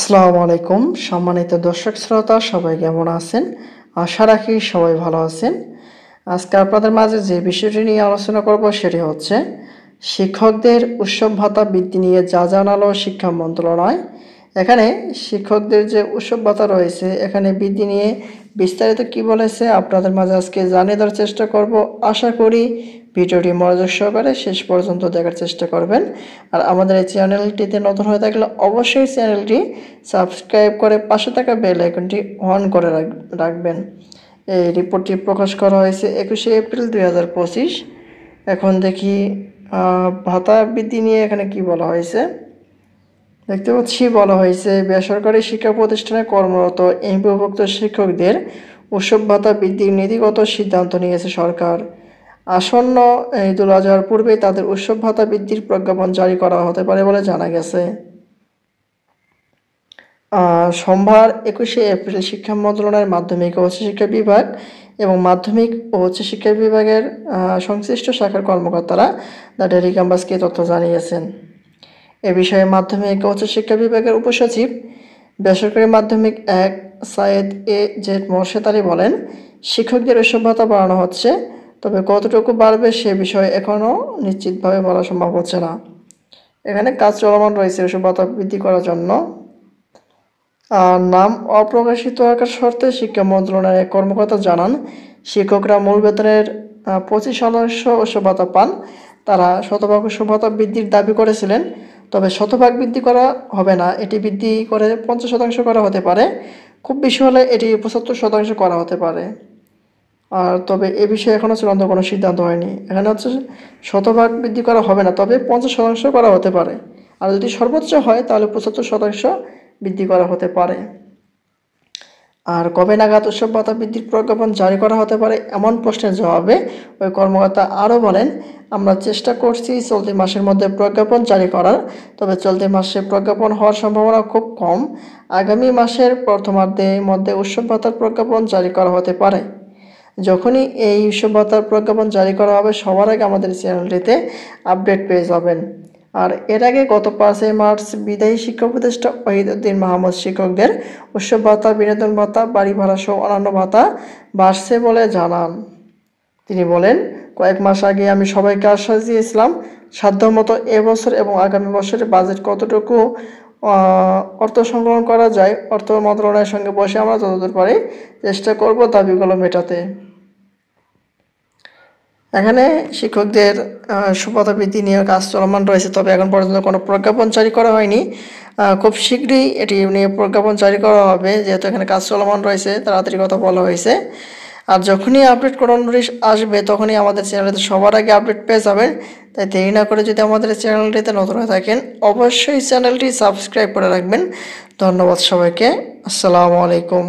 আসসালামু আলাইকুম সম্মানিত দর্শক শ্রোতা সবাই কেমন আছেন? আশা রাখি সবাই ভালো আছেন। আজকে আপনাদের মাঝে যে বিষয়টি নিয়ে আলোচনা করব সেটি হচ্ছে শিক্ষকদের উৎসব ভাতা বৃদ্ধি নিয়ে যা জানালো শিক্ষা মন্ত্রণালয়। এখানে শিক্ষকদের যে উৎসব ভাতা রয়েছে এখানে বৃদ্ধি নিয়ে বিস্তারিত কি বলেছে আপনাদের মাঝে আজকে জানিয়ে দেওয়ার চেষ্টা করব। আশা করি ভিডিওটি মনোযোগ সহকারে শেষ পর্যন্ত দেখার চেষ্টা করবেন। আর আমাদের এই চ্যানেলটিতে নতুন হয়ে থাকলে অবশ্যই চ্যানেলটি সাবস্ক্রাইব করে পাশে থাকা বেল আইকনটি অন করে রাখবেন। এই রিপোর্টটি প্রকাশ করা হয়েছে 21শে এপ্রিল 2025। এখন দেখি ভাতা বৃদ্ধি নিয়ে এখানে কি বলা হয়েছে। দেখতে পাচ্ছি বলা হয়েছে বেসরকারি শিক্ষা প্রতিষ্ঠানে কর্মরত এমপিওভুক্ত শিক্ষকদের উৎসব ভাতা বৃদ্ধির নীতিগত সিদ্ধান্ত নিয়েছে সরকার। আসন্ন ঈদুল আজহার পূর্বেই তাদের উৎসব ভাতা বৃদ্ধির প্রজ্ঞাপন জারি করা হতে পারে বলে জানা গেছে। সোমবার 21শে এপ্রিল শিক্ষা মন্ত্রণালয়ের মাধ্যমিক ও উচ্চশিক্ষা বিভাগ এবং মাধ্যমিক ও উচ্চশিক্ষা বিভাগের সংশ্লিষ্ট শাখার কর্মকর্তারা দ্য ডেইলি ক্যাম্পাসকে তথ্য জানিয়েছেন। এ বিষয়ে মাধ্যমিক ও উচ্চশিক্ষা বিভাগের উপসচিব বেসরকারি মাধ্যমিক 1 সায়েদ এ জেড মোর্শেদ আলী বলেন, শিক্ষকদের উৎসব ভাতা বাড়ানো হচ্ছে, তবে কতটুকু বাড়বে সে বিষয়ে এখনও নিশ্চিতভাবে বলা সম্ভব হচ্ছে না। এখানে কাজ চলমান রয়েছে উৎসব ভাতা বৃদ্ধি করার জন্য। নাম অপ্রকাশিত রাখার শর্তে শিক্ষা মন্ত্রণালয়ের কর্মকর্তা জানান, শিক্ষকরা মূল বেতনের 25% উৎসব ভাতা পান। তারা শতভাগ উৎসব ভাতা বৃদ্ধির দাবি করেছিলেন, তবে শতভাগ বৃদ্ধি করা হবে না, এটি বৃদ্ধি করে 50% করা হতে পারে, খুব বেশি হলে এটি 75% করা হতে পারে। আর তবে এ বিষয়ে এখনও চূড়ান্ত কোনো সিদ্ধান্ত হয়নি। এখানে হচ্ছে শতভাগ বৃদ্ধি করা হবে না, তবে 50% করা হতে পারে। আর যদি সর্বোচ্চ হয় তাহলে 75% বৃদ্ধি করা হতে পারে। আর কবে নাগাদ উৎসব ভাতা বৃদ্ধির প্রজ্ঞাপন জারি করা হতে পারে এমন প্রশ্নের জবাবে ওই কর্মকর্তা আরও বলেন, আমরা চেষ্টা করছি চলতি মাসের মধ্যে প্রজ্ঞাপন জারি করার, তবে চলতি মাসে প্রজ্ঞাপন হওয়ার সম্ভাবনা খুব কম। আগামী মাসের প্রথমার্ধের মধ্যে উৎসব ভাতার প্রজ্ঞাপন জারি করা হতে পারে। যখনই এই উৎসব ভাতার প্রজ্ঞাপন জারি করা হবে সবার আগে আমাদের চ্যানেলটিতে আপডেট পেয়ে যাবেন। আর এর আগে গত 5 মার্চ বিদায়ী শিক্ষা উপদেষ্টা ওহিদুদ্দিন মাহমুদ শিক্ষকদের উৎসব ভাতা, বিনোদন ভাতা, বাড়ি ভাড়া সহ অন্যান্য ভাতা বাড়ছে বলে জানান। তিনি বলেন, কয়েক মাস আগে আমি সবাইকে আশ্বাস দিয়েছিলাম সাধ্যমতো এবছর এবং আগামী বছরে বাজেট কতটুকু অর্থ সংগ্রহ করা যায় অর্থ মন্ত্রণালয়ের সঙ্গে বসে আমরা যতদূর পারি চেষ্টা করব দাবিগুলো মেটাতে। এখানে শিক্ষকদের ভাতা বৃদ্ধি নিয়ে কাজ চলমান রয়েছে, তবে এখন পর্যন্ত কোনো প্রজ্ঞাপন জারি করা হয়নি। খুব শীঘ্রই এটি নিয়ে প্রজ্ঞাপন জারি করা হবে, যেহেতু এখানে কাজ চলমান রয়েছে, তাড়াতাড়ি কথা বলা হয়েছে। আর যখনই আপডেট কোনো নোটিশ আসবে তখনই আমাদের চ্যানেলটিতে সবার আগে আপডেট পেয়ে যাবেন। তাই দেরি না করে যদি আমাদের চ্যানেলটিতে নতুন হয়ে থাকেন অবশ্যই চ্যানেলটি সাবস্ক্রাইব করে রাখবেন। ধন্যবাদ সবাইকে। আসসালামু আলাইকুম।